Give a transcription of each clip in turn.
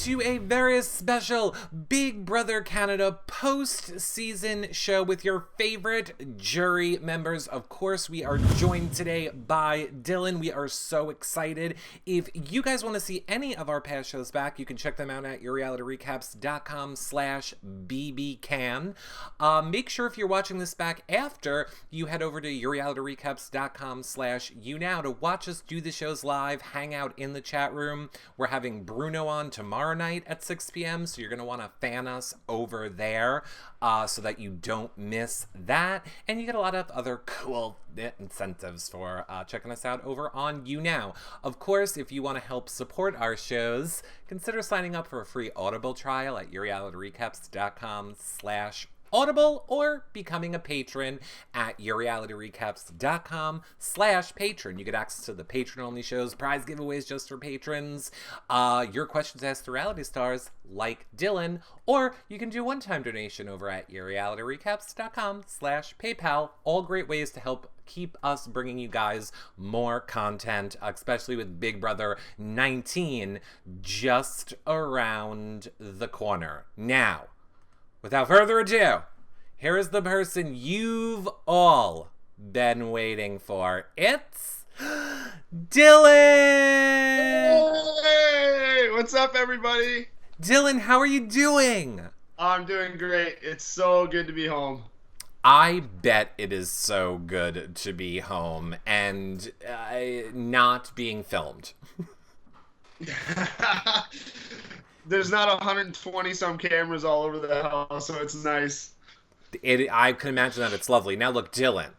to a very special Big Brother Canada post-season show with your favorite jury members. Of course, we are joined today by Dillon. We are so excited. If you guys want to see any of our past shows back, you can check them out at yourrealityrecaps.com/bbcan. Make sure if you're watching this back after, you head over to yourrealityrecaps.com/younow to watch us do the shows live, hang out in the chat room. We're having Bruno on tomorrow night at 6 p.m., so you're going to want to fan us over there so that you don't miss that. And you get a lot of other cool incentives for checking us out over on YouNow. Of course, if you want to help support our shows, consider signing up for a free Audible trial at yourrealityrecaps.com/Audible or becoming a patron at yourrealityrecaps.com/patron. You get access to the patron-only shows, prize giveaways just for patrons, your questions asked to reality stars like Dillon, or you can do a one-time donation over at yourrealityrecaps.com/PayPal. All great ways to help keep us bringing you guys more content, especially with Big Brother 19 just around the corner. Now, without further ado, here is the person you've all been waiting for. It's Dillon! Hey! What's up, everybody? Dillon, how are you doing? I'm doing great. It's so good to be home. I bet it is so good to be home and not being filmed. There's not 120 some cameras all over the house, so it's nice. I can imagine that it's lovely. Now look, Dillon,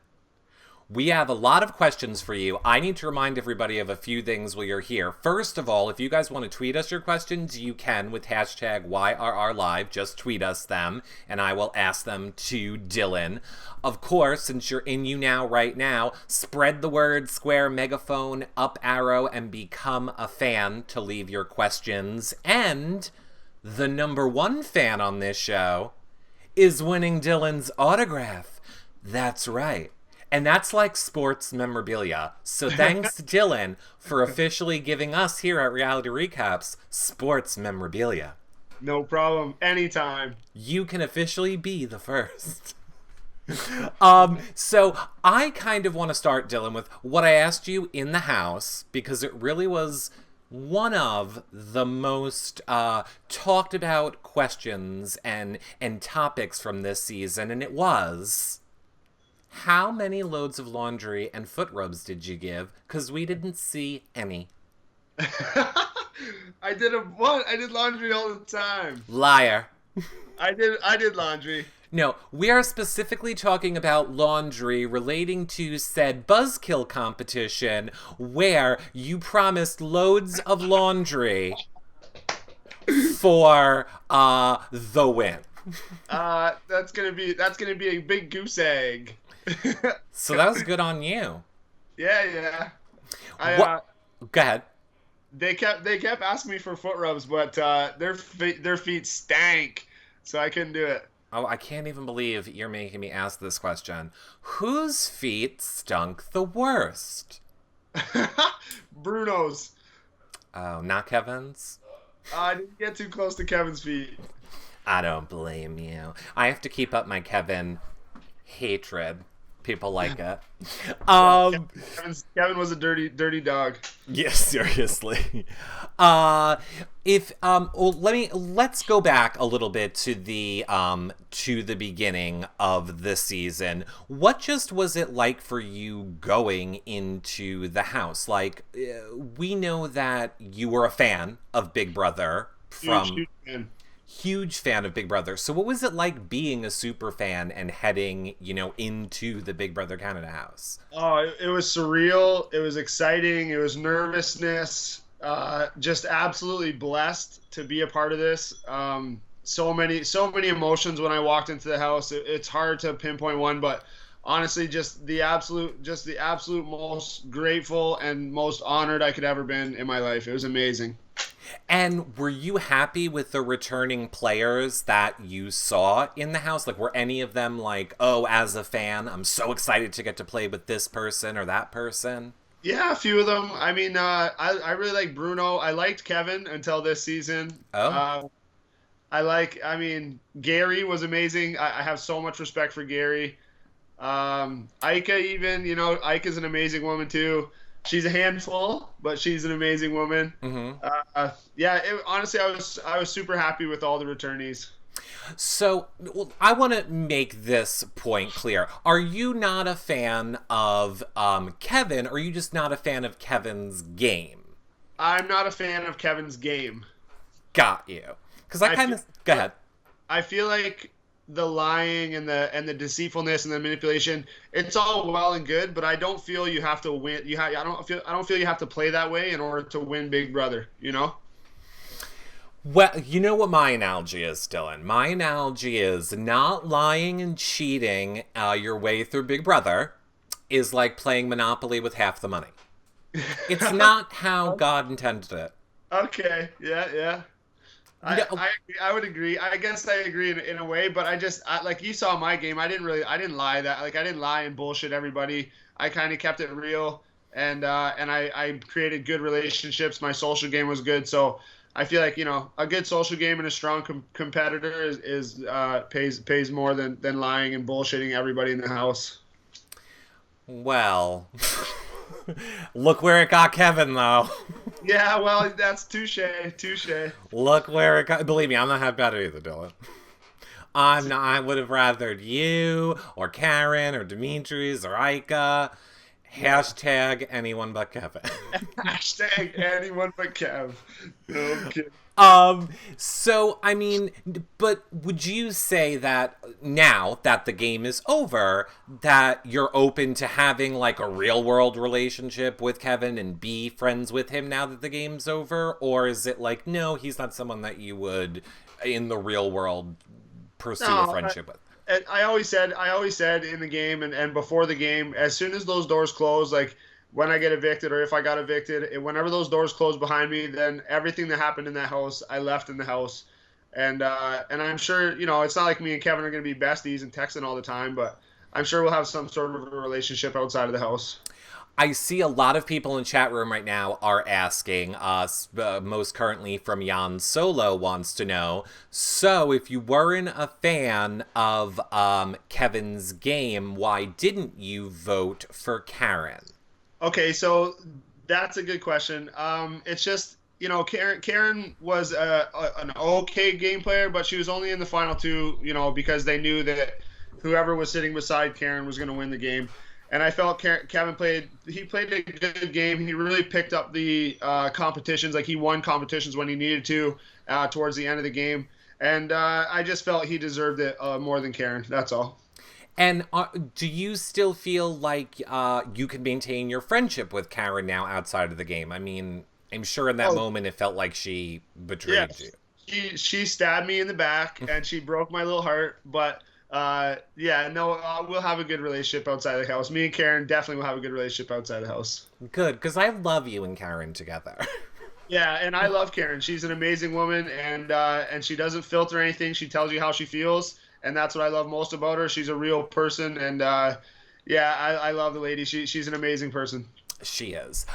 we have a lot of questions for you. I need to remind everybody of a few things while you're here. First of all, if you guys want to tweet us your questions, you can with hashtag YRRLive. Just tweet us them, and I will ask them to Dillon. Of course, since you're in YouNow right now, spread the word, square, megaphone, up arrow, and become a fan to leave your questions. And the number one fan on this show is winning Dillon's autograph. That's right. And that's like sports memorabilia. So thanks, Dillon, for officially giving us here at Reality Recaps sports memorabilia. No problem. Anytime. You can officially be the first. So I kind of want to start, Dillon, with what I asked you in the house, because it really was one of the most talked about questions and topics from this season, and it was, how many loads of laundry and foot rubs did you give? Because we didn't see any. I did laundry all the time. Liar. I did laundry. No, we are specifically talking about laundry relating to said buzzkill competition where you promised loads of laundry for the win. That's gonna be a big goose egg. So that was good on you. Yeah. Go ahead. They kept asking me for foot rubs, but their feet stank, so I couldn't do it. Oh, I can't even believe you're making me ask this question. Whose feet stunk the worst? Bruno's. Oh, not Kevin's? I didn't get too close to Kevin's feet. I don't blame you. I have to keep up my Kevin hatred. People like it. Kevin was a dirty dog. Yeah, seriously. Let's go back a little bit to the beginning of the season. What just was it like for you going into the house? Like, we know that you were a fan of Big Brother Huge fan. Huge fan of Big Brother. So what was it like being a super fan and heading, into the Big Brother Canada house? Oh, it was surreal. It was exciting. It was nervousness. Just absolutely blessed to be a part of this. So many emotions when I walked into the house. It's hard to pinpoint one, but honestly, just the absolute most grateful and most honored I could ever been in my life. It was amazing. And were you happy with the returning players that you saw in the house? Like, were any of them like, oh, as a fan, I'm so excited to get to play with this person or that person? Yeah, a few of them. I mean, I really like Bruno. I liked Kevin until this season. Oh. I mean, Gary was amazing. I have so much respect for Gary. Ika even, Ika's an amazing woman too. She's a handful, but she's an amazing woman. Mm-hmm. Yeah, honestly, I was super happy with all the returnees. So, well, I want to make this point clear. Are you not a fan of Kevin, or are you just not a fan of Kevin's game? I'm not a fan of Kevin's game. Got you. Because I kind of... Go ahead. I feel like the lying and the deceitfulness and the manipulation, it's all well and good, but I don't feel you have to win. I don't feel you have to play that way in order to win Big Brother, you know? Well, you know what my analogy is, Dylan? My analogy is not lying and cheating your way through Big Brother is like playing Monopoly with half the money. It's not how God intended it. Okay, yeah, yeah. I, No, I would agree. I guess I agree in a way, but like you saw my game. I didn't lie that like I didn't lie and bullshit everybody. I kind of kept it real, and I created good relationships. My social game was good, so I feel like a good social game and a strong competitor pays more than lying and bullshitting everybody in the house. well, look where it got Kevin, though. Yeah, well, that's touche, touche. Look where it got. Believe me, I'm not half bad either, Dylan. I'm not. I would have rathered you or Karen or Demetrius or Ika. Hashtag anyone but Kevin. Hashtag anyone but Kev. Okay. So I mean, but would you say that now that the game is over, that you're open to having like a real world relationship with Kevin and be friends with him now that the game's over? Or is it like, no, he's not someone that you would in the real world pursue a No, friendship with? I always said in the game and before the game, as soon as those doors close, like when I get evicted or if I got evicted, whenever those doors close behind me, then everything that happened in that house, I left in the house. And I'm sure, it's not like me and Kevin are going to be besties and texting all the time, but I'm sure we'll have some sort of a relationship outside of the house. I see a lot of people in chat room right now are asking us, most currently from Jan Solo wants to know, so if you weren't a fan of Kevin's game, why didn't you vote for Karen? Okay, so that's a good question. It's just, Karen was an okay game player, but she was only in the final two, because they knew that whoever was sitting beside Karen was going to win the game. And I felt Kevin played a good game. He really picked up the competitions. Like he won competitions when he needed to towards the end of the game. And I just felt he deserved it more than Karen. That's all. And do you still feel like you can maintain your friendship with Karen now outside of the game? I mean, I'm sure in that moment it felt like she betrayed you. She stabbed me in the back and she broke my little heart. But yeah, no, we'll have a good relationship outside the house. Me and Karen definitely will have a good relationship outside the house. Good, because I love you and Karen together. Yeah, and I love Karen. She's an amazing woman, and she doesn't filter anything. She tells you how she feels, and that's what I love most about her. She's a real person, and yeah, I love the lady. She's an amazing person. She is.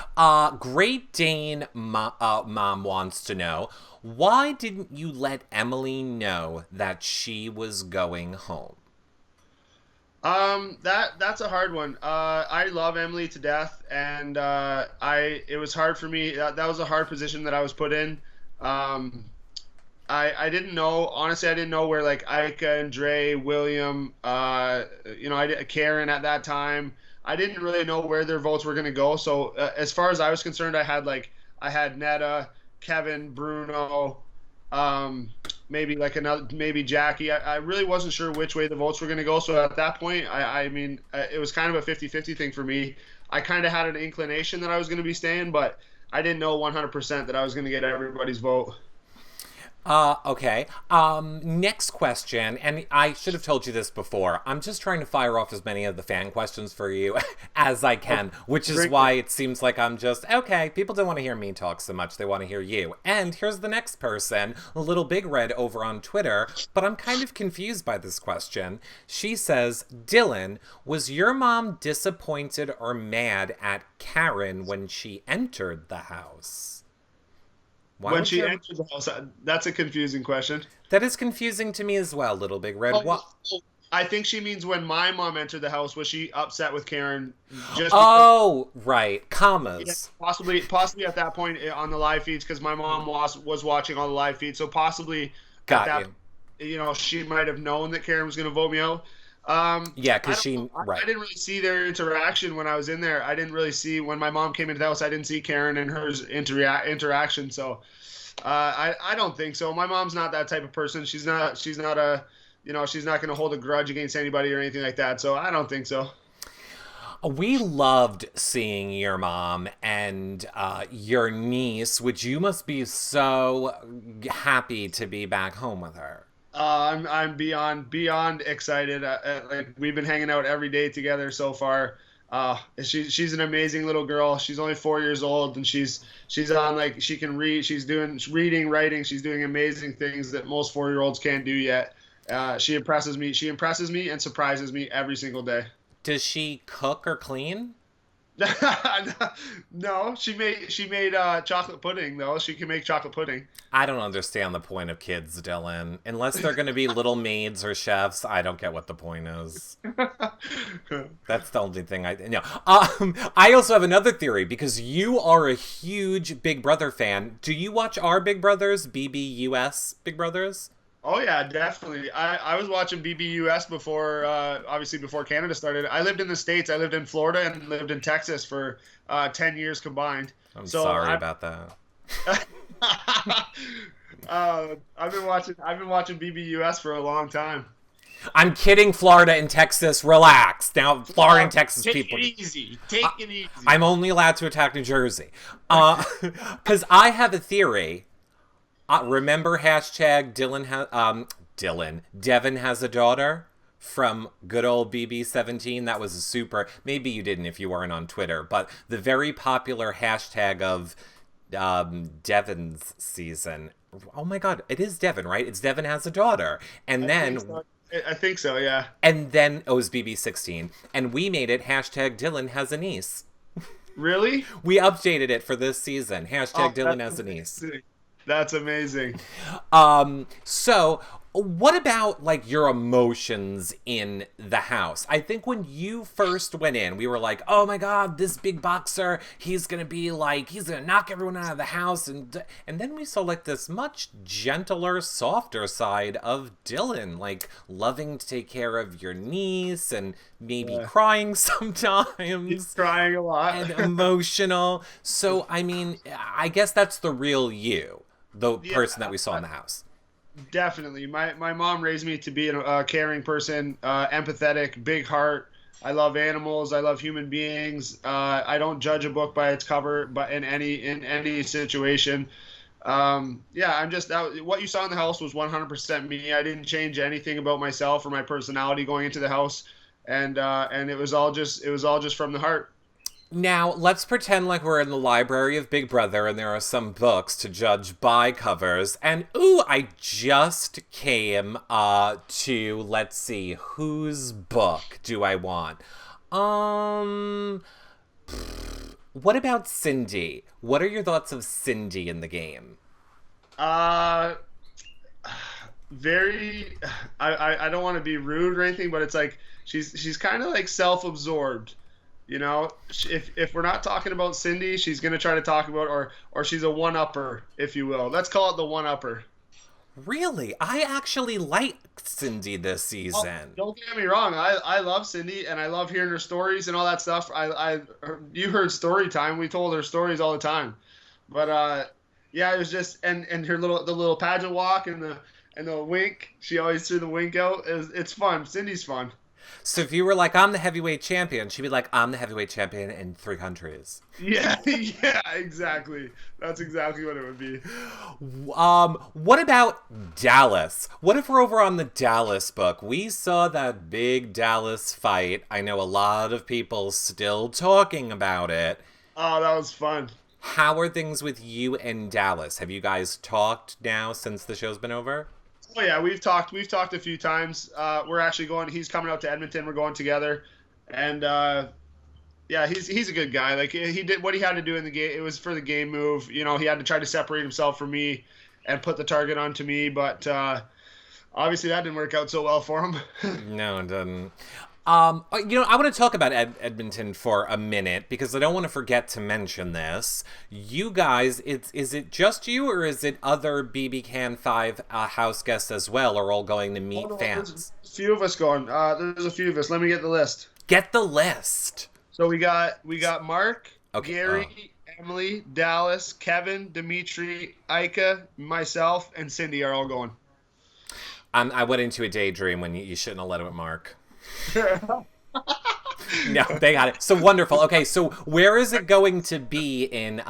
Great Dane mom wants to know, why didn't you let Emily know that she was going home? That's a hard one. I love Emily to death, and it was hard for me. That was a hard position that I was put in. I didn't know, honestly, I didn't know where like Ika and Dre, William, Karen at that time. I didn't really know where their votes were going to go. So as far as I was concerned, I had Netta, Kevin, Bruno, maybe Jackie. I really wasn't sure which way the votes were going to go. So at that point, it was kind of a 50-50 thing for me. I kind of had an inclination that I was going to be staying, but I didn't know 100% that I was going to get everybody's vote. Okay. Next question, and I should have told you this before. I'm just trying to fire off as many of the fan questions for you as I Oh, can, which is bring why it. it seems like I'm just, okay, people don't want to hear me talk so much. They want to hear you. And here's the next person, a little big red over on Twitter, but I'm kind of confused by this question. She says, Dylan, was your mom disappointed or mad at Karen when she entered the house? Why When would she your entered the house, that's a confusing question. That is confusing to me as well, Little Big Red. Oh, What? I think she means when my mom entered the house, was she upset with Karen just because? Oh, right. Yeah, Commas. possibly at that point on the live feeds because my mom was watching all the live feeds, so possibly at Got that, you. she might have known that Karen was going to vote me out. Yeah, I because don't know. she. I Right. didn't really see their interaction when I was in there. I didn't really see when my mom came into the house. I didn't see Karen and hers interaction. So I don't think so. My mom's not that type of person. She's not a she's not going to hold a grudge against anybody or anything like that. So I don't think so. We loved seeing your mom and your niece, which you must be so happy to be back home with her. I'm beyond excited. Like we've been hanging out every day together so far. She's an amazing little girl. She's only 4 years old, and she's on like she can read. She's doing reading, writing. She's doing amazing things that most 4-year-olds can't do yet. She impresses me. She impresses me and surprises me every single day. Does she cook or clean? No, she made chocolate pudding though. She can make chocolate pudding. I don't understand the point of kids, Dylan. Unless they're going to be little maids or chefs, I don't get what the point is. That's the only thing I know. I also have another theory because you are a huge Big Brother fan. Do you watch our Big Brothers, BBUS Big Brothers? Oh yeah, definitely. I was watching BBUS before, obviously before Canada started. I lived in the States. I lived in Florida and lived in Texas for 10 years combined. I'm So sorry about that. I've been watching BBUS for a long time. I'm kidding, Florida and Texas. Relax. Now, Florida and Texas Take people. it easy. Take it easy. I'm only allowed to attack New Jersey. Because I have a theory. Remember hashtag Devin has a daughter from good old BB17? That was a super, maybe you didn't if you weren't on Twitter, but the very popular hashtag of Devin's season. Oh my God, it is Devin, right? It's Devin has a daughter. And I think then so. I think so. Yeah. it was BB16. And we made it hashtag Dylan has a niece. Really? We updated it for this season. Hashtag Oh, Dylan that's has a niece. amazing. That's amazing. So what about like your emotions in the house? I think when you first went in, we were like, "Oh my God, this big boxer, he's gonna be like, he's gonna knock everyone out of the house," and then we saw like this much gentler, softer side of Dylan, like loving to take care of your niece and maybe Yeah. crying He's sometimes crying a lot. and emotional. So I mean, I guess that's the real you, the Yeah, person that we saw in the house. definitely. My mom raised me to be a caring person, empathetic, big heart. I love animals. I love human beings. I don't judge a book by its cover, but in any situation. Yeah, I'm just what you saw in the house was 100% me. I didn't change anything about myself or my personality going into the house, and it was all just from the heart. Now, let's pretend like we're in the library of Big Brother and there are some books to judge by covers. And ooh, I just came to, let's see, whose book do I want? Um what about Cindy? What are your thoughts of Cindy in the game? Uh, very. I don't want to be rude or anything, but it's like she's kind of like self-absorbed. If we're not talking about Cindy, she's gonna try to talk about or she's a one-upper, if you will. Let's call it the one-upper. Really? I actually liked Cindy this Oh, season. don't get me wrong. I love Cindy and I love hearing her stories and all that stuff. You heard story time. We told her stories all the time. But yeah, it was just and her the little pageant walk and the wink. She always threw the wink out. It's fun. Cindy's fun. So if you were like, I'm the heavyweight champion, she'd be like, I'm the heavyweight champion in 3 countries. Yeah, yeah, exactly. That's exactly what it would be. What about Dallas? What if we're over on the Dallas book? We saw that big Dallas fight. I know a lot of people still talking about it. Oh, that was fun. How are things with you and Dallas? Have you guys talked now since the show's been over? Oh yeah, we've talked a few times. We're actually going. He's coming out to Edmonton. We're going together, and yeah, he's a good guy. Like he did what he had to do in the game. It was for the game move. You know, he had to try to separate himself from me and put the target onto me. But obviously that didn't work out so well for him. No, it didn't. I want to talk about Edmonton for a minute because I don't want to forget to mention this. You guys, is it just you or is it other BB Can 5 house guests as well are all going to meet fans? There's a few of us going. There's a few of us. Let me get the list. Get the list. So we got Mark, Okay. Gary, Emily, Dallas, Kevin, Dimitri, Ika, myself, and Cindy are all going. I went into a daydream when you shouldn't have let it with Mark. No, they got it. So wonderful. Okay, so where is it going to be in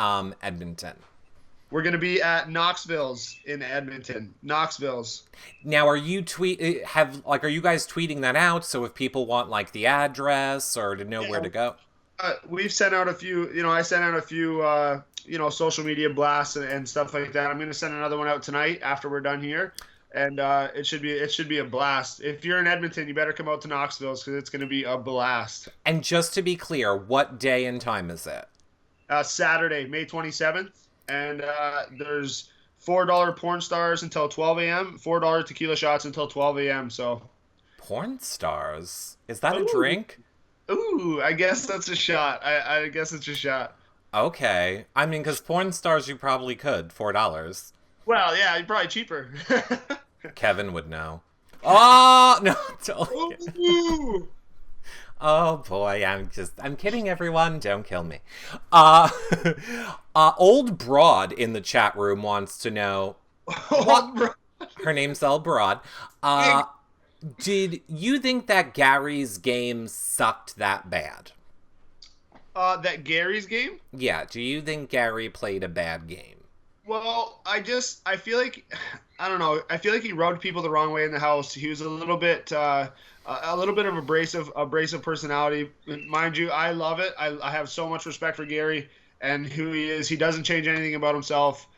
Edmonton? We're gonna be at Knoxville's in Edmonton. Knoxville's. Now, are you are you guys tweeting that out? So if people want like the address or to know where to go, We've sent out a few. You know, I sent out a few. Social media blasts and stuff like that. I'm gonna send another one out tonight after we're done here. And it should be a blast. If you're in Edmonton, you better come out to Knoxville's because it's going to be a blast. And just to be clear, what day and time is it? Saturday, May 27th, and there's $4 porn stars until 12 a.m., $4 tequila shots until 12 a.m. So, porn stars? Is that a drink? Ooh, I guess that's a shot. I guess it's a shot. Okay, I mean, because porn stars you probably could $4. Well, yeah, probably cheaper. Kevin would know. Oh no! Totally. Ooh. Oh boy, I'm kidding, everyone. Don't kill me. Old Broad in the chat room wants to know. Her name's Old Broad. Did you think that Gary's game sucked that bad? That Gary's game? Yeah. Do you think Gary played a bad game? Well, I feel like, I don't know. I feel like he rubbed people the wrong way in the house. He was a little bit of abrasive personality. Mind you, I love it. I have so much respect for Gary and who he is. He doesn't change anything about himself.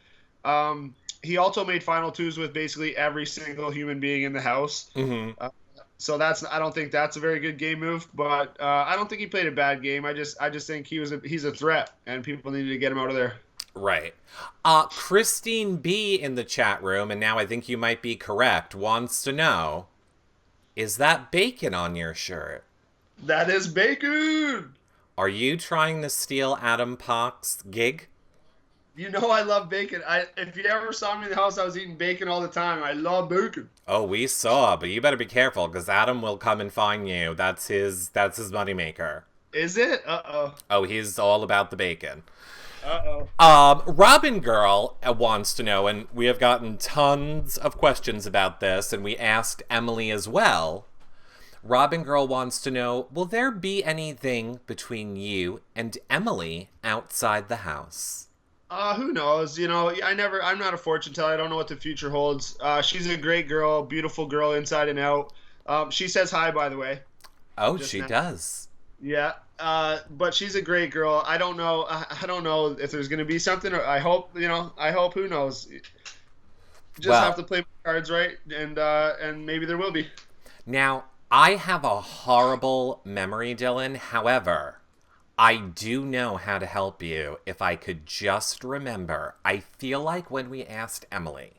He also made final twos with basically every single human being in the house. Mm-hmm. So I don't think that's a very good game move, but I don't think he played a bad game. I just think he's a threat and people needed to get him out of there. Right. Christine B in the chat room, and now I think you might be correct, wants to know, is that bacon on your shirt? That is bacon! Are you trying to steal Adam Pock's gig? You know I love bacon. If you ever saw me in the house, I was eating bacon all the time. I love bacon. Oh, we saw, but you better be careful, because Adam will come and find you. That's his moneymaker. Is it? Uh-oh. Oh, he's all about the bacon. Uh-oh. Robin Girl wants to know, and we have gotten tons of questions about this, and we asked Emily as well. Robin Girl wants to know, will there be anything between you and Emily outside the house? Who knows? You know, I'm not a fortune teller. I don't know what the future holds. She's a great girl, beautiful girl inside and out. She says hi, by the way. Oh, she does. Yeah. But she's a great girl. I don't know. I don't know if there's going to be something. I hope, who knows? Just have to play my cards right, and maybe there will be. Now, I have a horrible memory, Dillon. However, I do know how to help you if I could just remember. I feel like when we asked Emily,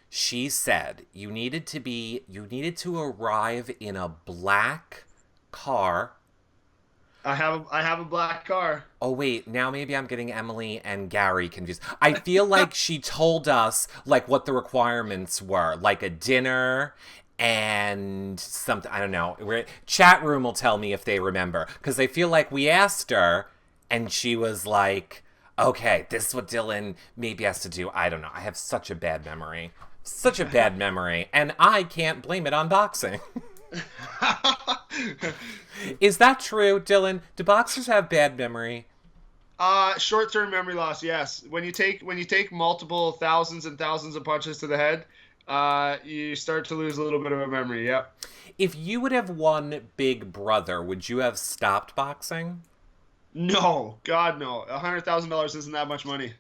she said you needed to arrive in a black car. I have a black car. Oh wait, now maybe I'm getting Emily and Gary confused. I feel like she told us like what the requirements were, like a dinner and something. I don't know. Chat room will tell me if they remember, because I feel like we asked her and she was like, "Okay, this is what Dillon maybe has to do." I don't know. I have such a bad memory, and I can't blame it on boxing. Is that true, Dylan? Do boxers have bad memory? Short-term memory loss, yes. When you take multiple thousands and thousands of punches to the head, you start to lose a little bit of a memory. Yep. If you would have won Big Brother, would you have stopped boxing? No, God, no. $100,000 isn't that much money.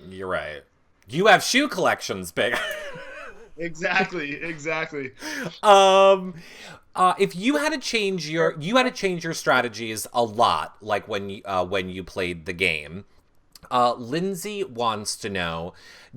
You're right. You have shoe collections, big. Exactly, exactly. um, if you had to change your strategies a lot, like when you played the game. Lindsay wants to know,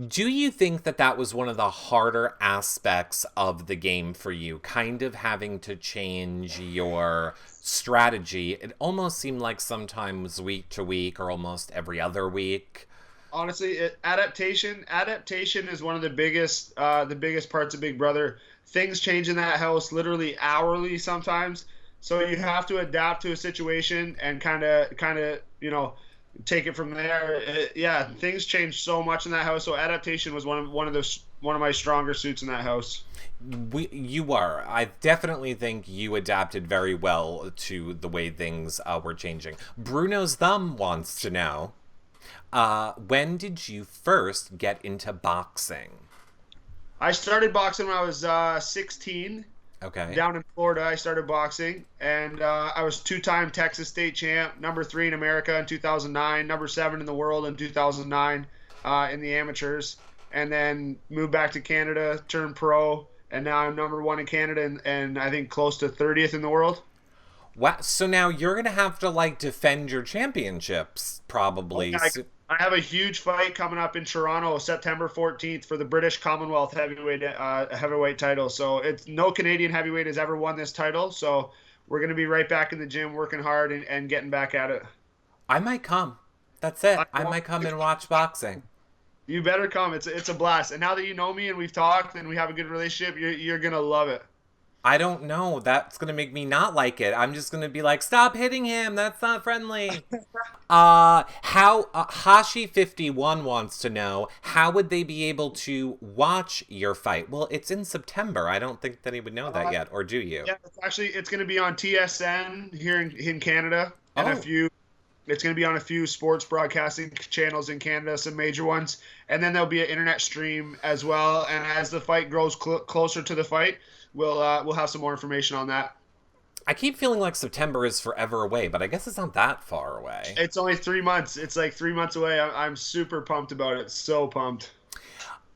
do you think that that was one of the harder aspects of the game for you, kind of having to change your strategy? It almost seemed like sometimes week to week or almost every other week. Honestly, adaptation is one of the biggest parts of Big Brother. Things change in that house literally hourly sometimes, so you have to adapt to a situation and kind of take it from there. Yeah, things change so much in that house, so adaptation was one of my stronger suits in that house. You were. I definitely think you adapted very well to the way things were changing. Bruno's thumb wants to know, when did you first get into boxing? I started boxing when I was 16. Okay. Down in Florida, I started boxing, and I was two-time Texas state champ, number 3 in America in 2009, number 7 in the world in 2009 in the amateurs, and then moved back to Canada, turned pro, and now I'm number 1 in Canada and I think close to 30th in the world. Wow. So now you're gonna have to like defend your championships, probably. I have a huge fight coming up in Toronto, September 14th, for the British Commonwealth heavyweight title. So it's no Canadian heavyweight has ever won this title. So we're going to be right back in the gym, working hard and getting back at it. I might come. That's it. I might come and watch boxing. You better come. It's a blast. And now that you know me and we've talked and we have a good relationship, you're going to love it. I don't know. That's going to make me not like it. I'm just going to be like, stop hitting him. That's not friendly. Hashi51 wants to know, how would they be able to watch your fight? Well, it's in September. I don't think that he would know that yet, or do you? Yeah, it's going to be on TSN here in Canada, and it's going to be on a few sports broadcasting channels in Canada, some major ones, and then there'll be an internet stream as well. And as the fight grows closer to the fight, we'll have some more information on that. I keep feeling like September is forever away, but I guess it's not that far away. It's only 3 months. It's like 3 months away. I'm super pumped about it. So pumped.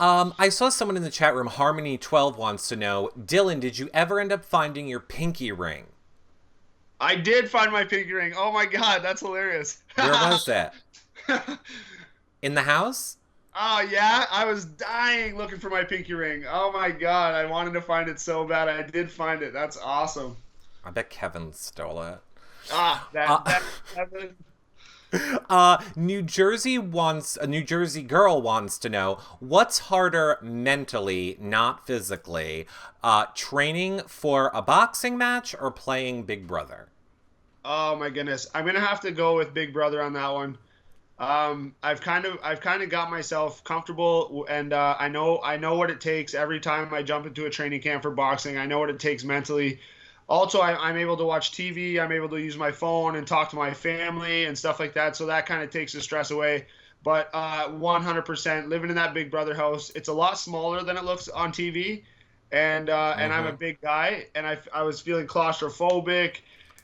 I saw someone in the chat room, Harmony12 wants to know, Dylan, did you ever end up finding your pinky ring? I did find my pinky ring. Oh my God, that's hilarious. Where was that? In the house? Oh yeah, I was dying looking for my pinky ring. Oh my God, I wanted to find it so bad. I did find it. That's awesome. I bet Kevin stole it. New Jersey a New Jersey girl wants to know, what's harder mentally, not physically, training for a boxing match or playing Big Brother? Oh my goodness, I'm gonna have to go with Big Brother on that one. I've kind of got myself comfortable, and I know what it takes every time I jump into a training camp for boxing. I know what it takes mentally. Also, I'm able to watch TV. I'm able to use my phone and talk to my family and stuff like that. So that kind of takes the stress away. But 100% living in that Big Brother house, it's a lot smaller than it looks on TV. And I'm a big guy, and I was feeling claustrophobic.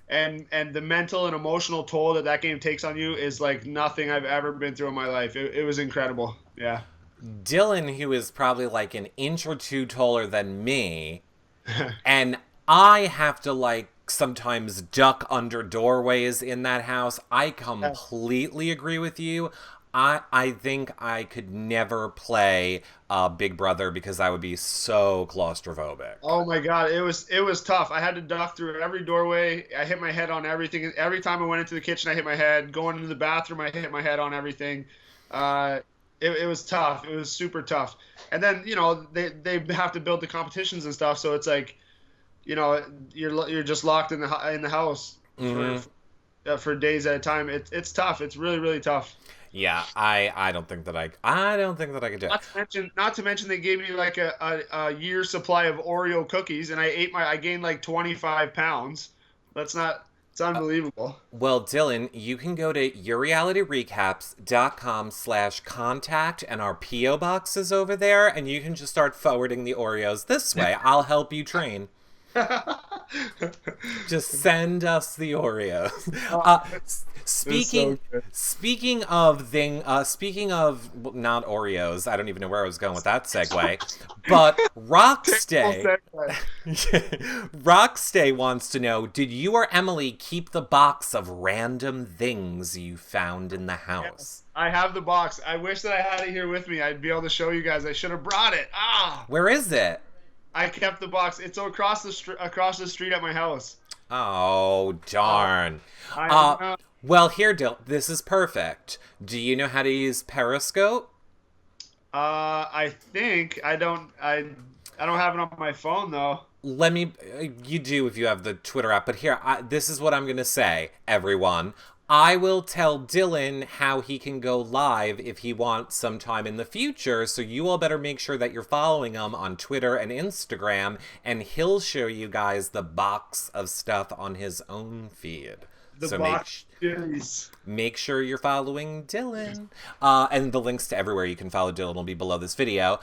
And the mental and emotional toll that game takes on you is like nothing I've ever been through in my life. It was incredible. Yeah. Dylan, who is probably like an inch or two taller than me, and I have to like sometimes duck under doorways in that house. I completely agree with you. I think I could never play Big Brother because I would be so claustrophobic. Oh my God, it was tough. I had to duck through every doorway. I hit my head on everything. Every time I went into the kitchen, I hit my head. Going into the bathroom, I hit my head on everything. It was tough. It was super tough. And then they have to build the competitions and stuff, so it's like, you're just locked in the house for days at a time. It's tough. It's really, really tough. Yeah, I don't think that I don't think that I could do it. Not to mention, they gave me like a year's supply of Oreo cookies, and I gained like 25 pounds. That's not. It's unbelievable. Well, Dylan, you can go to yourrealityrecaps.com/contact, and our P.O. box is over there, and you can just start forwarding the Oreos this way. I'll help you train. Just send us the Oreos. Speaking speaking of well, not Oreos, I don't even know where I was going with that segue. But Rockstay Rockstay wants to know, did you or Emily keep the box of random things you found in the house? I have the box. I wish that I had it here with me. I'd be able to show you guys. I should have brought it. Where is it? I kept the box. It's across the street at my house. Oh, darn. I Well, here, Dill, this is perfect. Do you know how to use Periscope? I think I don't have it on my phone though. Let me. You do if you have the Twitter app, but here, this is what I'm going to say, everyone. I will tell Dylan how he can go live if he wants sometime in the future, so you all better make sure that you're following him on Twitter and Instagram, and he'll show you guys the box of stuff on his own feed. Make sure you're following Dylan. And the links to everywhere you can follow Dylan will be below this video.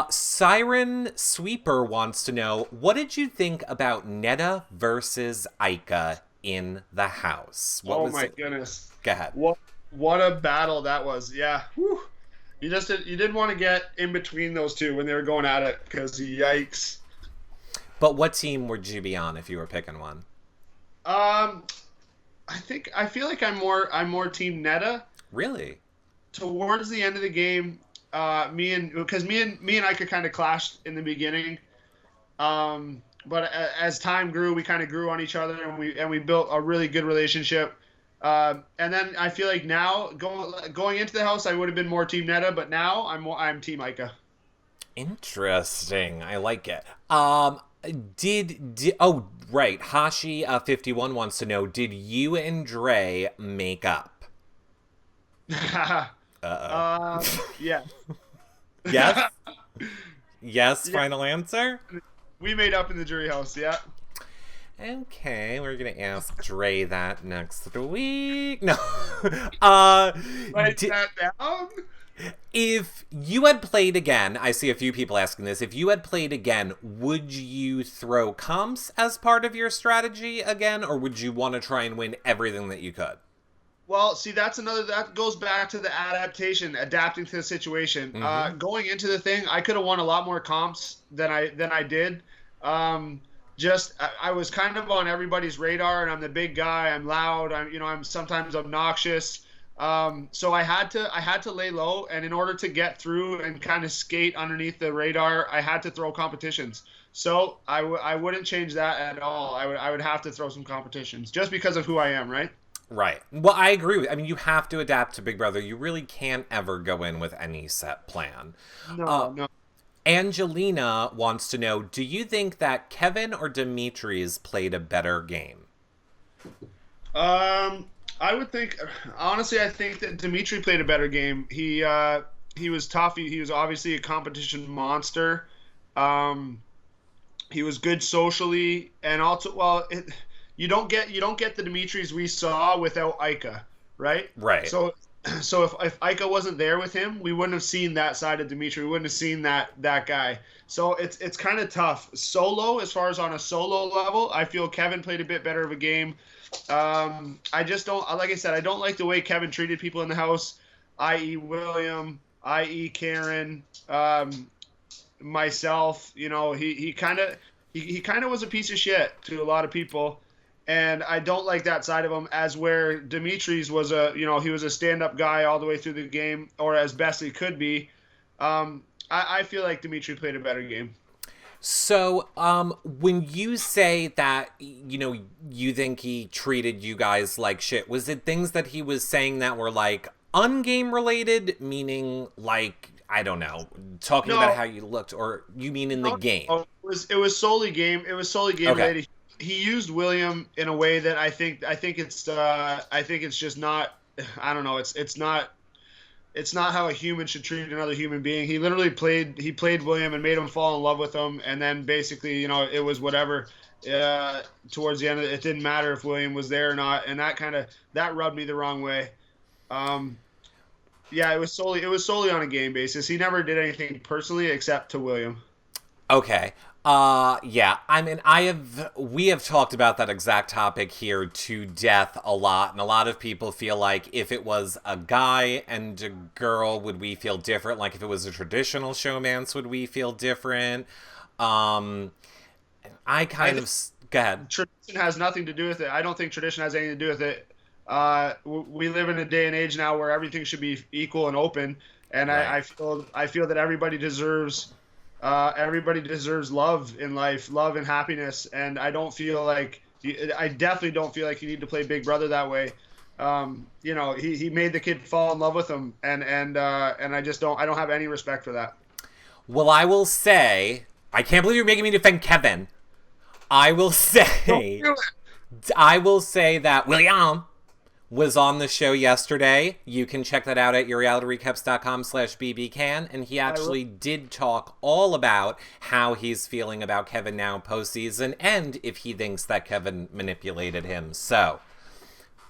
Siren Sweeper wants to know, what did you think about Netta versus Ica in the house? Goodness. Go ahead. What a battle that was. Yeah. Whew. You didn't want to get in between those two when they were going at it, because yikes. But what team would you be on if you were picking one? I feel like I'm more team Netta. Really? Towards the end of the game, me and Ica kind of clashed in the beginning. But as time grew, we kind of grew on each other, and we built a really good relationship. And then I feel like now going into the house, I would have been more team Netta, but now I'm team Ica. Interesting. I like it. Right. Hashi 51 wants to know, did you and Dre make up? Yeah. Yes? Yes, final answer? We made up in the jury house, yeah. Okay, we're gonna ask Dre that next week. No. Write that down? If you had played again, I see a few people asking this, if you had played again, would you throw comps as part of your strategy again, or would you want to try and win everything that you could? Well, see, that goes back to the adapting to the situation. Mm-hmm. Going into the thing, I could have won a lot more comps than I did. I was kind of on everybody's radar, and I'm the big guy. I'm loud. I'm sometimes obnoxious. So I had to lay low, and in order to get through and kind of skate underneath the radar, I had to throw competitions. So I wouldn't change that at all. I would have to throw some competitions just because of who I am, right? Right. Well, I agree with. I mean, you have to adapt to Big Brother. You really can't ever go in with any set plan. No. Angelina wants to know, do you think that Kevin or Dimitri's played a better game? I would think, honestly, I think that Dimitri played a better game. He was tough. He was obviously a competition monster. He was good socially, and also, you don't get the Dimitris we saw without Ica, right? Right. So if Ica wasn't there with him, we wouldn't have seen that side of Dimitri. We wouldn't have seen that guy. So it's kind of tough. Solo, as far as on a solo level, I feel Kevin played a bit better of a game. I just don't, like I said, I don't like the way Kevin treated people in the house, i.e. William, i.e. Karen, myself. He kind of was a piece of shit to a lot of people. And I don't like that side of him, as where Dimitri's was he was a stand-up guy all the way through the game, or as best he could be. I feel like Dimitri played a better game. So, when you say that, you think he treated you guys like shit, was it things that he was saying that were, like, ungame related? Meaning, like, I don't know, talking about how you looked, or you mean in the game? It was solely game. It was solely game related. He used William in a way that I think it's just not. I don't know. It's not. it's not how a human should treat another human being. He literally played William and made him fall in love with him, and then basically, it was whatever. Towards the end, it didn't matter if William was there or not, and that rubbed me the wrong way. Um, yeah, it was solely on a game basis. He never did anything personally except to William. Okay. Yeah. I mean, we have talked about that exact topic here to death a lot, and a lot of people feel like if it was a guy and a girl, would we feel different? Like if it was a traditional showmance, would we feel different? Um, I I kind think of, go ahead. tradition has nothing to do with it. I don't think tradition has anything to do with it. We live in a day and age now where everything should be equal and open, and Right. I feel that everybody deserves love in life, love and happiness, and I definitely don't feel like you need to play Big Brother that way. He made the kid fall in love with him, and I don't have any respect for that. Well, I will say, I can't believe you're making me defend Kevin. I will Don't say, do it. I will say that William was on the show yesterday. You can check that out at yourrealityrecaps.com/bbcan. And he I will. actually did talk all about how he's feeling about Kevin now postseason and if he thinks that Kevin manipulated him. So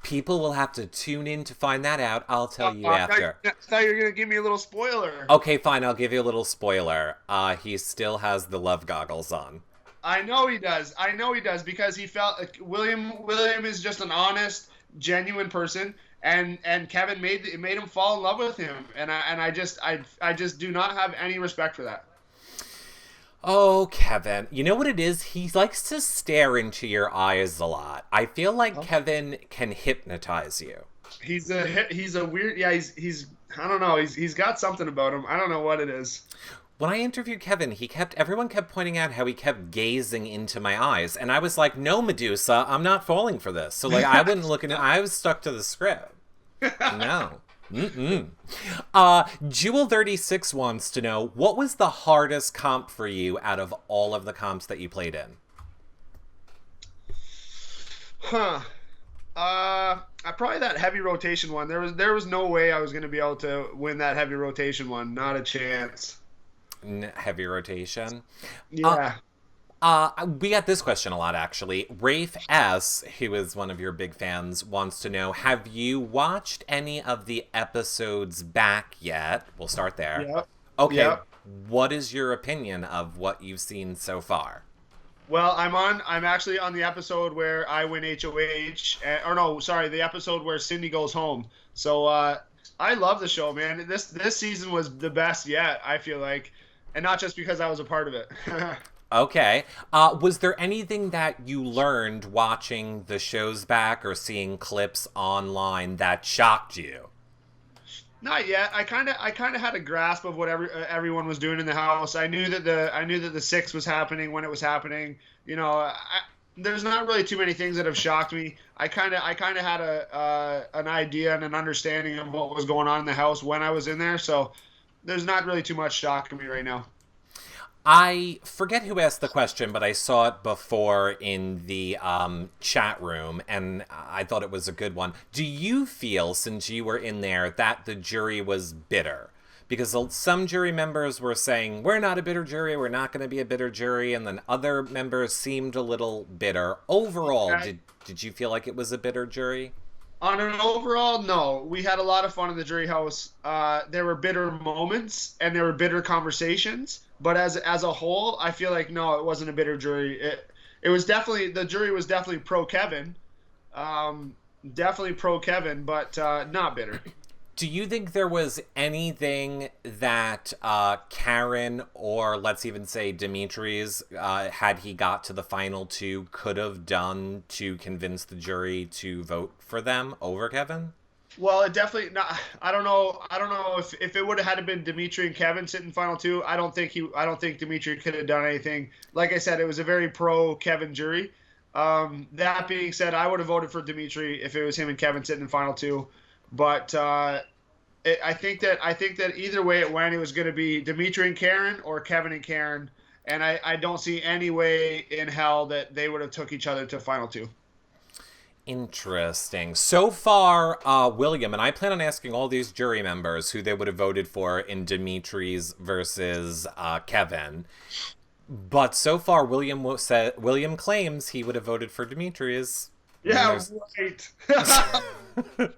people will have to tune in to find that out. I'll tell you after. I thought you were gonna give me a little spoiler. Okay, fine. I'll give you a little spoiler. He still has the love goggles on. I know he does. I know he does because he felt like William is just an honest, genuine person, and Kevin made him fall in love with him, and I just do not have any respect for that. Oh, Kevin. You know what it is? He likes to stare into your eyes a lot. I feel like Kevin can hypnotize you. He's a weird, yeah, he's I don't know, he's got something about him. I don't know what it is. When I interviewed Kevin, everyone kept pointing out how he kept gazing into my eyes, and I was like, "No, Medusa, I'm not falling for this." So like, I wouldn't look at it. I was stuck to the script. No. Mm-mm. Jewel36 wants to know, what was the hardest comp for you out of all of the comps that you played in? Huh. Probably that heavy rotation one. There was no way I was going to be able to win that heavy rotation one. Not a chance. Heavy rotation. Yeah. We got this question a lot, actually. Rafe S., who is one of your big fans, wants to know, have you watched any of the episodes back yet? We'll start there. Yep. Okay. Yep. What is your opinion of what you've seen so far? Well, I'm actually on the episode where I win HOH, or no, sorry, the episode where Cindy goes home. So I love the show, man. This season was the best yet, I feel like, and not just because I was a part of it. Okay. Was there anything that you learned watching the shows back or seeing clips online that shocked you? Not yet. I kind of had a grasp of what everyone was doing in the house. I knew that the six was happening when it was happening. There's not really too many things that have shocked me. I kind of had an idea and an understanding of what was going on in the house when I was in there. So there's not really too much shocking me right now. I forget who asked the question, but I saw it before in the chat room, and I thought it was a good one. Do you feel, since you were in there, that the jury was bitter? Because some jury members were saying, we're not a bitter jury, we're not going to be a bitter jury, and then other members seemed a little bitter. Overall, Okay. did you feel like it was a bitter jury? On an overall, no. We had a lot of fun in the jury house. There were bitter moments and there were bitter conversations, but as a whole, I feel like no, it wasn't a bitter jury. It was definitely, the jury was definitely pro Kevin, definitely pro Kevin, but not bitter. Do you think there was anything that Karen, or let's even say Dimitri's, had he got to the final two, could have done to convince the jury to vote for them over Kevin? Well, it definitely not. I don't know. I don't know if it would have had to been Dimitri and Kevin sitting final two. I don't think Dimitri could have done anything. Like I said, it was a very pro Kevin jury. That being said, I would have voted for Dimitri if it was him and Kevin sitting in final two. But I think that either way it went, it was going to be Dimitri and Karen or Kevin and Karen, and I don't see any way in hell that they would have took each other to final two. Interesting. So far, William, and I plan on asking all these jury members who they would have voted for in Dimitri's versus Kevin. But so far, William claims he would have voted for Dimitri's. Yeah, right.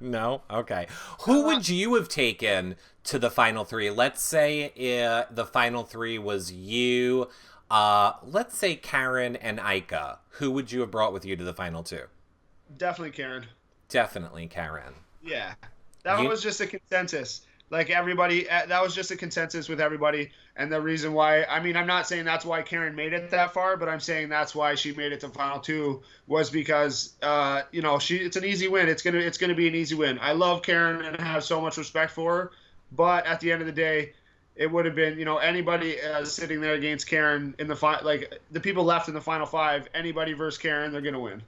No? Okay. Who would you have taken to the final three? Let's say the final three was you, let's say Karen and Ika. Who would you have brought with you to the final two? Definitely Karen. Definitely Karen. Yeah. That was just a consensus. Like everybody, that was just a consensus with everybody. And the reason why, I mean, I'm not saying that's why Karen made it that far, but I'm saying that's why she made it to final two was because, it's an easy win. It's gonna be an easy win. I love Karen and have so much respect for her, but at the end of the day, it would have been, anybody sitting there against Karen in like the people left in the final five, anybody versus Karen, they're gonna win.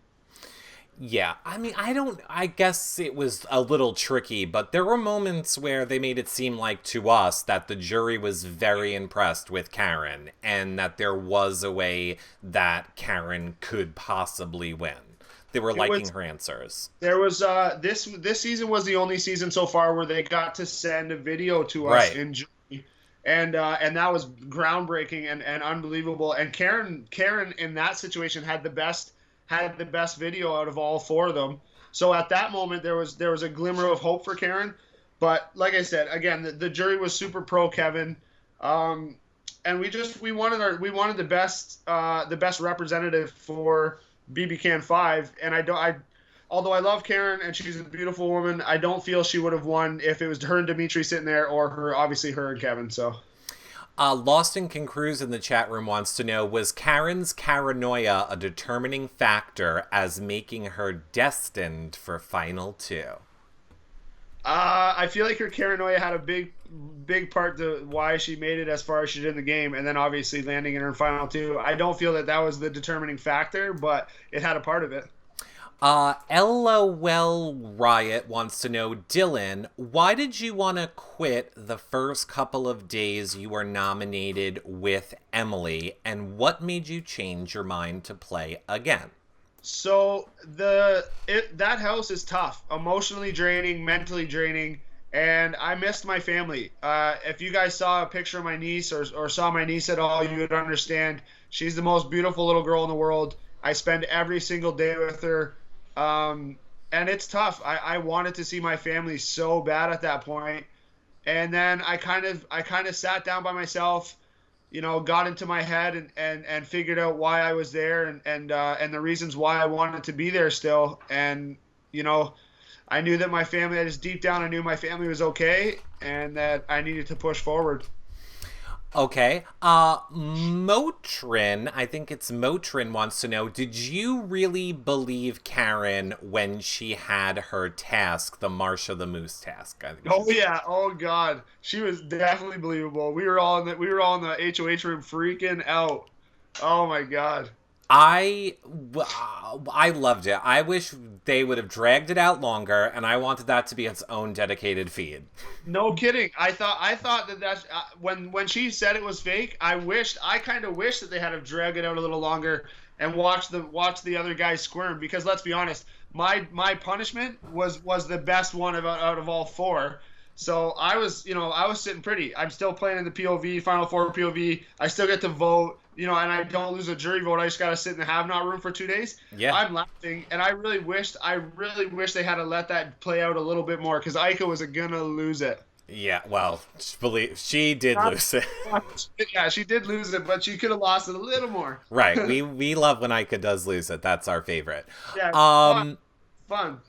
Yeah, I mean, I guess it was a little tricky, but there were moments where they made it seem like to us that the jury was very impressed with Karen and that there was a way that Karen could possibly win. They were liking her answers. There was this season was the only season so far where they got to send a video to us in jury. And that was groundbreaking and unbelievable. And Karen in that situation had the best video out of all four of them. So at that moment there was a glimmer of hope for Karen. But like I said, again, the jury was super pro Kevin. And we wanted the best representative for BB Can 5. And although I love Karen and she's a beautiful woman, I don't feel she would have won if it was her and Dimitri sitting there or her and Kevin. So Lost and Can Cruise in the chat room wants to know, was Karen's paranoia a determining factor as making her destined for final two? I feel like her paranoia had a big part to why she made it as far as she did in the game, and then obviously landing in her final two. I don't feel that was the determining factor, but it had a part of it. LOL Riot wants to know, Dillon, why did you want to quit the first couple of days you were nominated with Emily, and what made you change your mind to play again? So that house is tough, emotionally draining, mentally draining, and I missed my family. If you guys saw a picture of my niece or saw my niece at all, you would understand. She's the most beautiful little girl in the world. I spend every single day with her. And it's tough. I wanted to see my family so bad at that point. And then I kind of sat down by myself, got into my head and figured out why I was there and the reasons why I wanted to be there still. And, I knew that my family, just deep down, I knew my family was okay and that I needed to push forward. Okay. Motrin, I think it's Motrin, wants to know, did you really believe Karen when she had her task, the Marsha the Moose task? Yeah. Oh God. She was definitely believable. We were all in the HOH room freaking out. Oh my God. I loved it. I wish they would have dragged it out longer, and I wanted that to be its own dedicated feed. No kidding. I thought that's when she said it was fake. I kind of wished that they had to drag it out a little longer and watch the other guys squirm, because let's be honest, my punishment was the best one out of all four. So I was sitting pretty. I'm still playing in the POV, Final Four POV. I still get to vote, and I don't lose a jury vote. I just got to sit in the have-not room for 2 days. Yeah. I'm laughing, and I really wish they had to let that play out a little bit more, because Ika was gonna lose it. Yeah, well, she did lose it. Yeah, she did lose it, but she could have lost it a little more. Right. We love when Ika does lose it. That's our favorite. Yeah. Fun.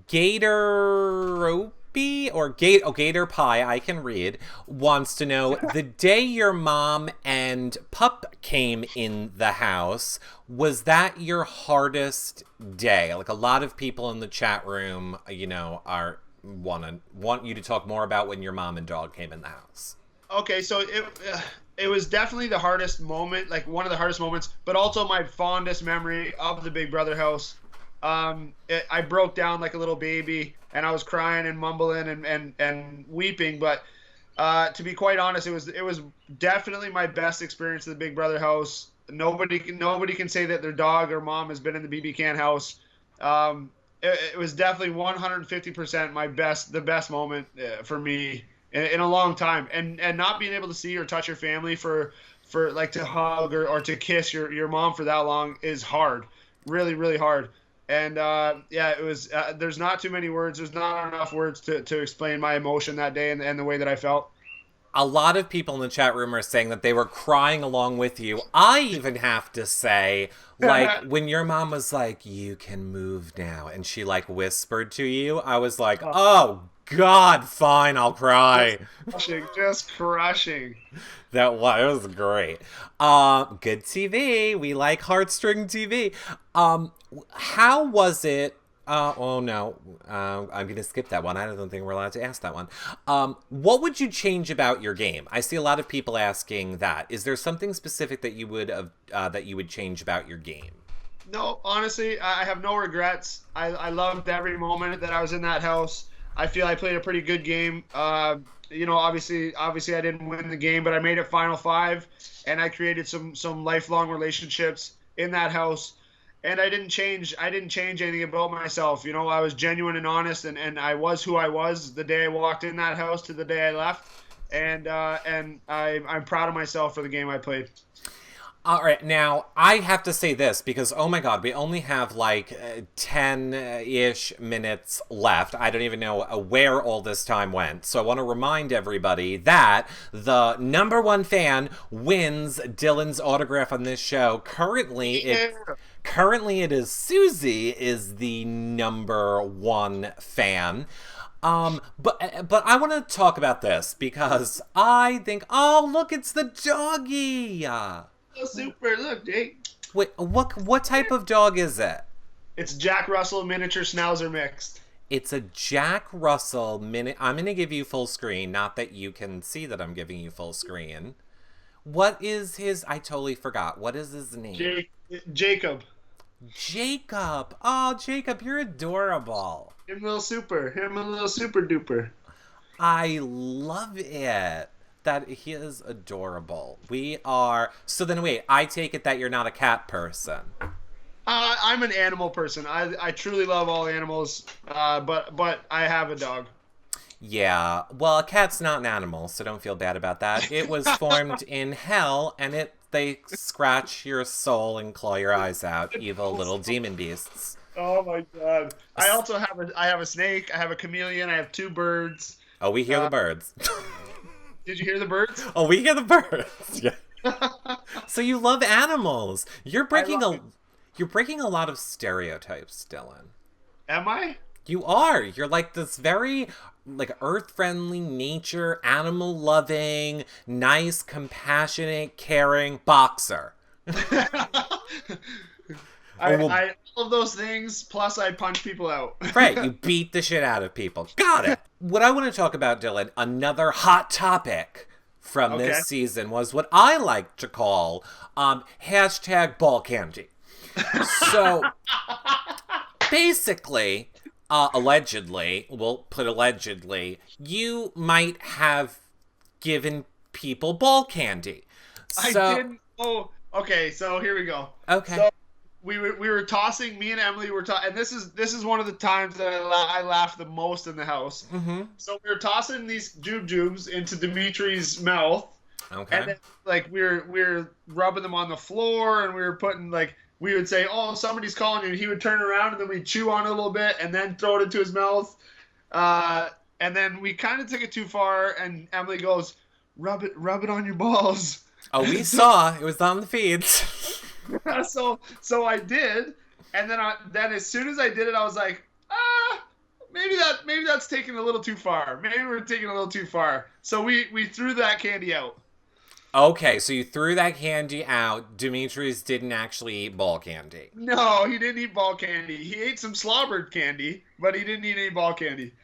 Gator Gator Pie, I can read, wants to know, the day your mom and Pup came in the house, was that your hardest day? Like, a lot of people in the chat room, want you to talk more about when your mom and dog came in the house. Okay, so it was definitely the hardest moment, like one of the hardest moments, but also my fondest memory of the Big Brother house. I broke down like a little baby, and I was crying and mumbling and weeping. But to be quite honest, it was definitely my best experience in the Big Brother house. Nobody can say that their dog or mom has been in the BB Can house. It was definitely 150% the best moment for me in a long time. And not being able to see or touch your family for like to hug or to kiss your mom for that long is hard, really, really hard. And yeah, it was. There's not too many words. There's not enough words to explain my emotion that day and the way that I felt. A lot of people in the chat room are saying that they were crying along with you. I even have to say, like, when your mom was like, "You can move now," and she, like, whispered to you, I was like, oh, God, fine, I'll cry. Just crushing. It was great. Good TV. We like heartstring TV. How was it? Oh no, I'm gonna skip that one. I don't think we're allowed to ask that one. What would you change about your game? I see a lot of people asking that. Is there something specific that you would change about your game? No, honestly, I have no regrets. I loved every moment that I was in that house. I feel I played a pretty good game. Obviously, I didn't win the game, but I made it Final Five, and I created some lifelong relationships in that house. And I didn't change. I didn't change anything about myself. I was genuine and honest, and I was who I was the day I walked in that house to the day I left. And I'm proud of myself for the game I played. All right, now I have to say this because, oh my God, we only have like 10-ish minutes left. I don't even know where all this time went. So I want to remind everybody that the number one fan wins Dillon's autograph on this show. Currently it is Susie is the number one fan. But I want to talk about this because I think, oh, look, it's the doggy. Oh, super! Look, Jake. Wait, what type of dog is it? It's Jack Russell miniature Schnauzer mixed. It's a Jack Russell mini. I'm gonna give you full screen. Not that you can see that I'm giving you full screen. What is his? I totally forgot. What is his name? Jacob. Jacob. Oh, Jacob, you're adorable. Him a little super duper. I love it. That he is adorable. So then wait, I take it that you're not a cat person. I'm an animal person. I truly love all animals, but I have a dog. Yeah, well, a cat's not an animal, so don't feel bad about that. It was formed in hell, and they scratch your soul and claw your eyes out, evil little demon beasts. Oh my God! I also have a snake. I have a chameleon. I have two birds. Oh, we hear the birds. Did you hear the birds? Oh, we hear the birds. Yeah. So you love animals. You're breaking a lot of stereotypes, Dillon. Am I? You are. You're like this very like earth-friendly, nature, animal-loving, nice, compassionate, caring boxer. I love those things, plus I punch people out. Right, you beat the shit out of people. Got it. What I want to talk about, Dillon, another hot topic from this season was what I like to call hashtag ball candy. So, basically, allegedly, we'll put allegedly, you might have given people ball candy. So, I didn't. Oh, okay. So here we go. Okay. So we were tossing. Me and Emily were tossing, and this is one of the times that I laughed the most in the house. Mm-hmm. So we were tossing these jubes into Dimitri's mouth. Okay. And then, like we were rubbing them on the floor, and we were putting like. We would say, "Oh, somebody's calling you," and he would turn around, and then we'd chew on it a little bit, and then throw it into his mouth. And then we kind of took it too far, and Emily goes, "Rub it on your balls." Oh, we saw it was on the feeds. so I did, and then as soon as I did it, I was like, maybe that's taking a little too far. Maybe we're taking a little too far. So we threw that candy out. Okay, so you threw that candy out. Dimitri's didn't actually eat ball candy. No, he didn't eat ball candy. He ate some slobbered candy, but he didn't eat any ball candy.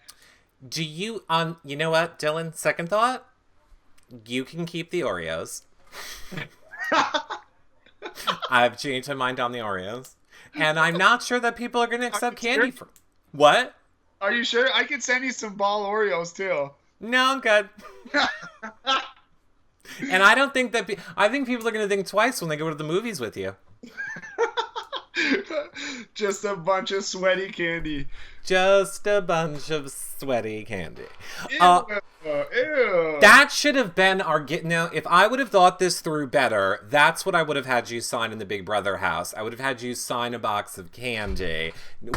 Do you, you know what, Dillon, second thought? You can keep the Oreos. I've changed my mind on the Oreos. And I'm not sure that people are going to accept candy for... What? Are you sure? I could send you some ball Oreos, too. No, I'm good. And I don't think that... I think people are going to think twice when they go to the movies with you. Just a bunch of sweaty candy. Just a bunch of sweaty candy. Ew, ew. That should have been our get. Now, if I would have thought this through better, that's what I would have had you sign in the Big Brother house. I would have had you sign a box of candy.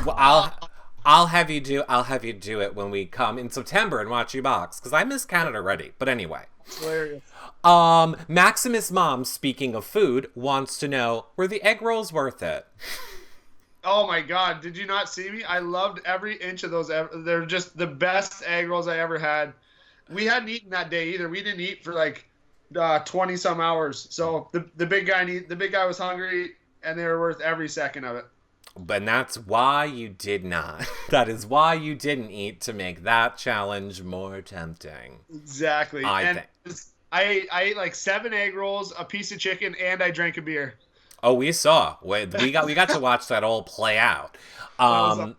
I'll have you do. I'll have you do it when we come in September and watch you box because I miss Canada already. But anyway, It's hilarious. Maximus' mom, speaking of food, wants to know, were the egg rolls worth it? Oh my God! Did you not see me? I loved every inch of those. They're just the best egg rolls I ever had. We hadn't eaten that day either. We didn't eat for like 20 some hours. So the big guy was hungry, and they were worth every second of it. But that's why you did not. That is why you didn't eat, to make that challenge more tempting. Exactly. I And think. I ate like 7 egg rolls, a piece of chicken, and I drank a beer. Oh, we saw. We got to watch that all play out. That was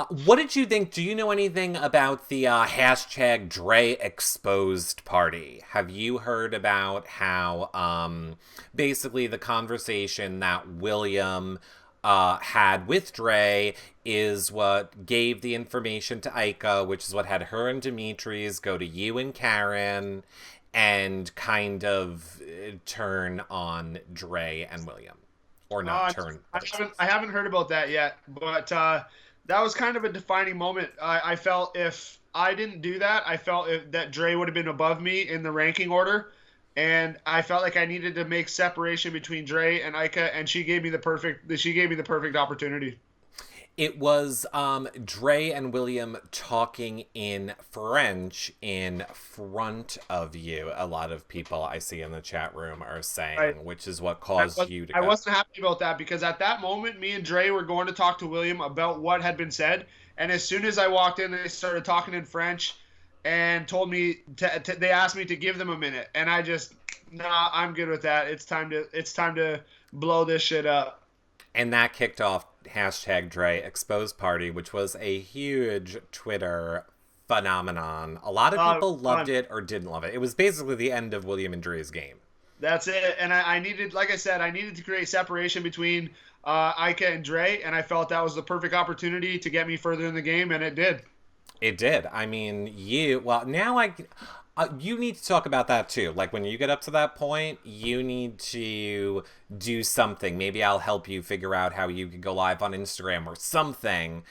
What did you think? Do you know anything about the hashtag Dre exposed party? Have you heard about how basically the conversation that William had with Dre is what gave the information to Ika, which is what had her and Dimitri's go to you and Karen and kind of turn on Dre and William. Or not turn. I haven't heard about that yet, but that was kind of a defining moment. I felt if I didn't do that, I felt that Dre would have been above me in the ranking order, and I felt like I needed to make separation between Dre and Ika, and she gave me the perfect opportunity. It was Dre and William talking in French in front of you. A lot of people I see in the chat room are saying, Right. which is what caused you to I go. wasn't happy about that because at that moment, me and Dre were going to talk to William about what had been said. And as soon as I walked in, they started talking in French and told me they asked me to give them a minute. And I just, nah, I'm good with that. It's time to blow this shit up. And that kicked off hashtag Dre exposed party, which was a huge Twitter phenomenon. A lot of people loved Fun. it or didn't love it. It was basically the end of William and Dre's game. That's it. And I needed, like I said, I needed to create separation between Ika and Dre. And I felt that was the perfect opportunity to get me further in the game. And it did. It did. I mean, you need to talk about that too. Like when you get up to that point, you need to do something. Maybe I'll help you figure out how you can go live on Instagram or something.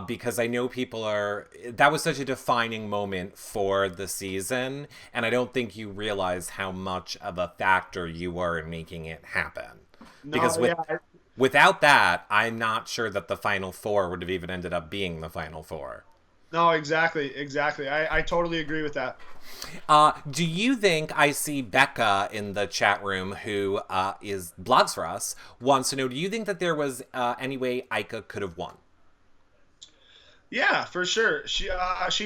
Because I know that was such a defining moment for the season. And I don't think you realize how much of a factor you were in making it happen. Because No, yeah. without that, I'm not sure that the Final Four would have even ended up being the Final Four. No, exactly. Exactly. I totally agree with that. Do you think, I see Becca in the chat room who is blogs for us, wants to know, do you think that there was any way Ika could have won? Yeah, for sure. She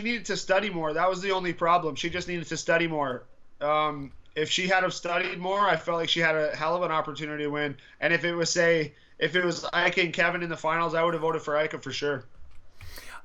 needed to study more. That was the only problem. She just needed to study more. If she had have studied more, I felt like she had a hell of an opportunity to win. And if it was Ika and Kevin in the finals, I would have voted for Ika for sure.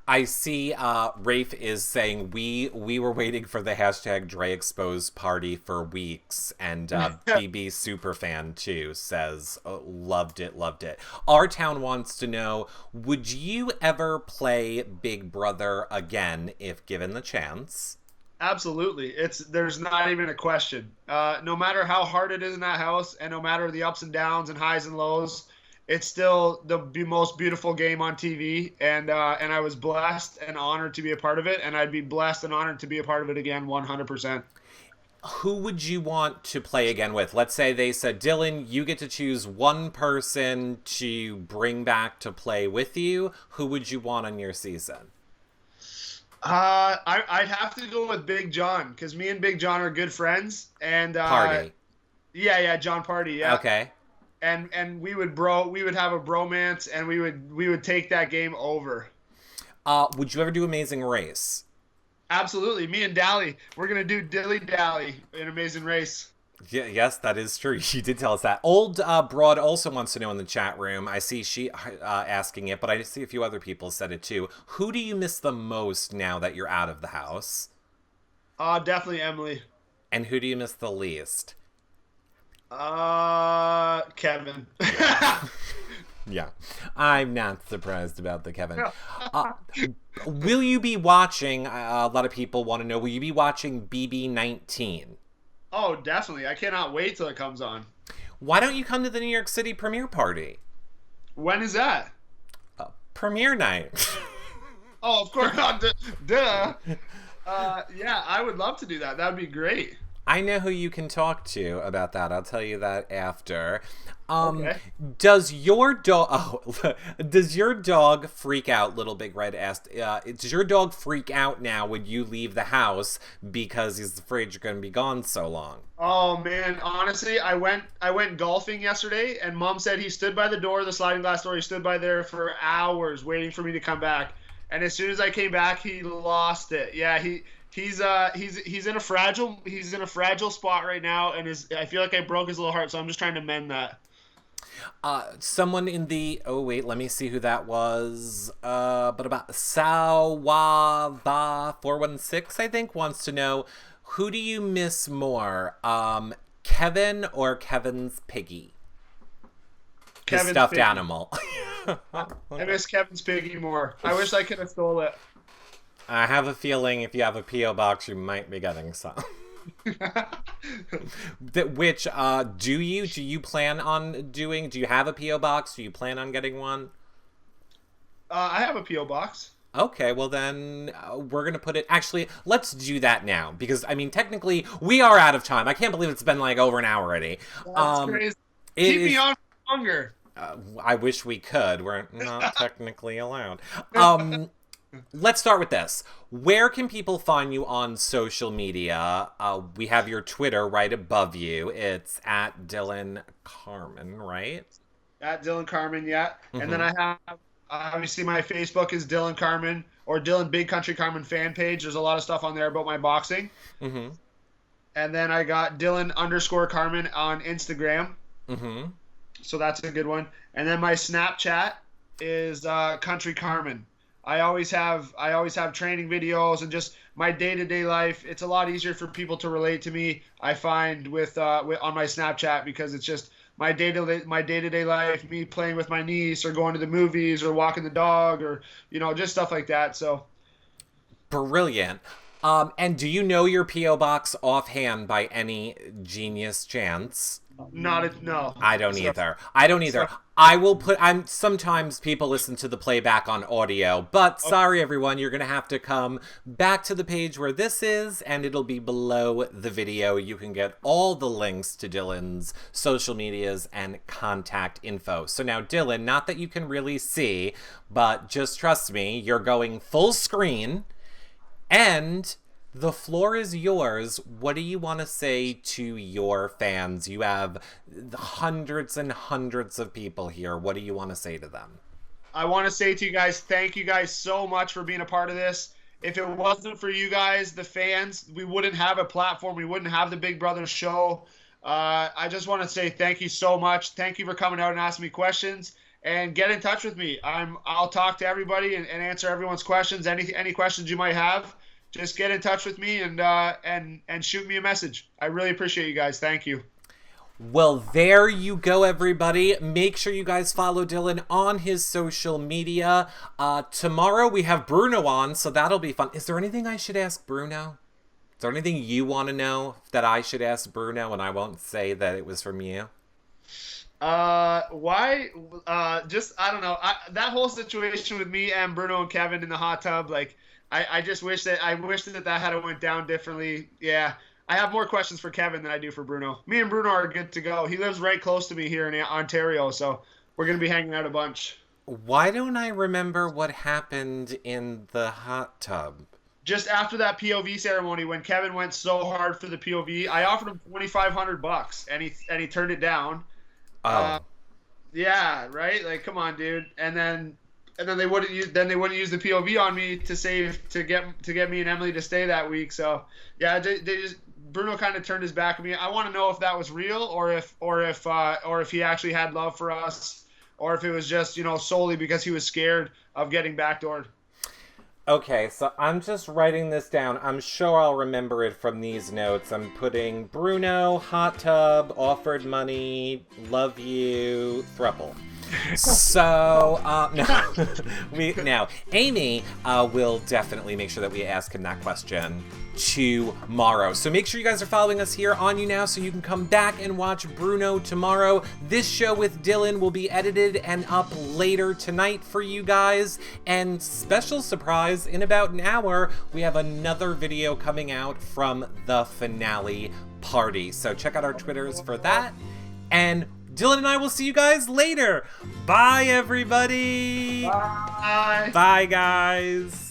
I see Rafe is saying we were waiting for the hashtag Dre exposed party for weeks, and BB Superfan too says loved it, loved it. Our town wants to know, would you ever play Big Brother again if given the chance? Absolutely. There's not even a question. No matter how hard it is in that house, and no matter the ups and downs and highs and lows, it's still the most beautiful game on TV, and I was blessed and honored to be a part of it, and I'd be blessed and honored to be a part of it again, 100%. Who would you want to play again with? Let's say they said, Dylan, you get to choose one person to bring back to play with you. Who would you want on your season? I'd have to go with Big John because me and Big John are good friends, and Party. yeah, John Party, yeah. Okay. And we would have a bromance, and we would take that game over. Would you ever do Amazing Race? Absolutely. Me and Dally, we're gonna do Dilly Dally in Amazing Race. Yeah, yes, that is true. She did tell us that. Old Broad also wants to know in the chat room. I see she asking it, but I see a few other people said it too. Who do you miss the most now that you're out of the house? Definitely Emily. And who do you miss the least? Kevin. Yeah, I'm not surprised about the Kevin. Uh, will you be watching? A lot of people want to know. Will you be watching BB19? Oh, definitely. I cannot wait till it comes on. Why don't you come to the New York City premiere party? When is that? Premiere night. Oh, of course. Duh. Yeah, I would love to do that. That would be great. I know who you can talk to about that. I'll tell you that after. Okay. Does your dog? Oh, does your dog freak out? Little Big Red asked. Does your dog freak out now when you leave the house because he's afraid you're going to be gone so long? Oh man, honestly, I went golfing yesterday, and Mom said he stood by the door, the sliding glass door. He stood by there for hours waiting for me to come back. And as soon as I came back, he lost it. Yeah, he's in a fragile spot right now, and I feel like I broke his little heart, so I'm just trying to mend that. Someone in the wait, let me see who that was. But about Sawava 416, I think, wants to know, who do you miss more, Kevin or Kevin's piggy? The Kevin's stuffed piggy. animal. I miss Kevin's piggy more. I wish I could have stole it. I have a feeling if you have a P.O. box, you might be getting some. Which, do you plan on doing? Do you have a P.O. box? Do you plan on getting one? I have a P.O. box. Okay, well then we're gonna put it. Actually, let's do that now because I mean, technically, we are out of time. I can't believe it's been like over an hour already. That's crazy. Keep me on longer. I wish we could. We're not technically allowed. Let's start with this. Where can people find you on social media? We have your Twitter right above you. It's at Dillon Carman, right? At Dillon Carman, yeah. And then I have, obviously, my Facebook is Dillon Carman or Dillon Big Country Carman fan page. There's a lot of stuff on there about my boxing. And then I got Dillon_Carman on Instagram. So that's a good one. And then my Snapchat is Country Carman. I always have training videos and just my day-to-day life. It's a lot easier for people to relate to me, I find, with on my Snapchat, because it's just my day-to-day life, me playing with my niece or going to the movies or walking the dog or just stuff like that. So brilliant. And do you know your P.O. box offhand by any genius chance? No. I don't either. I will put. Sometimes people listen to the playback on audio, but sorry everyone, you're gonna have to come back to the page where this is, and it'll be below the video. You can get all the links to Dillon's social medias and contact info. So now, Dillon, not that you can really see, but just trust me, you're going full screen, and the floor is yours. What do you want to say to your fans? You have hundreds and hundreds of people here. What do you want to say to them? I want to say to you guys, thank you guys so much for being a part of this. If it wasn't for you guys, the fans, we wouldn't have a platform. We wouldn't have the Big Brother show. I just want to say thank you so much. Thank you for coming out and asking me questions. And get in touch with me. I'll talk to everybody and answer everyone's questions. Any questions you might have, just get in touch with me and shoot me a message. I really appreciate you guys. Thank you. Well, there you go, everybody. Make sure you guys follow Dillon on his social media. Tomorrow we have Bruno on, so that'll be fun. Is there anything I should ask Bruno? Is there anything you want to know that I should ask Bruno and I won't say that it was from you? Why? Just, I don't know. That whole situation with me and Bruno and Kevin in the hot tub, like, I just wish that had went down differently. Yeah, I have more questions for Kevin than I do for Bruno. Me and Bruno are good to go. He lives right close to me here in Ontario, so we're gonna be hanging out a bunch. Why don't I remember what happened in the hot tub? Just after that POV ceremony, when Kevin went so hard for the POV, I offered him $2,500, and he turned it down. Oh. Yeah, right. Like, come on, dude. And then they wouldn't use the POV on me to get me and Emily to stay that week. So yeah, Bruno kind of turned his back on me. I want to know if that was real or if he actually had love for us, or if it was just solely because he was scared of getting backdoored. Okay, so I'm just writing this down. I'm sure I'll remember it from these notes. I'm putting Bruno, hot tub, offered money, love you, throuple. So, no, Amy will definitely make sure that we ask him that question tomorrow. So make sure you guys are following us here on You Now so you can come back and watch Bruno tomorrow. This show with Dillon will be edited and up later tonight for you guys. And special surprise, in about an hour, we have another video coming out from the finale party. So check out our Twitters for that. And Dillon and I will see you guys later. Bye, everybody. Bye. Bye, guys.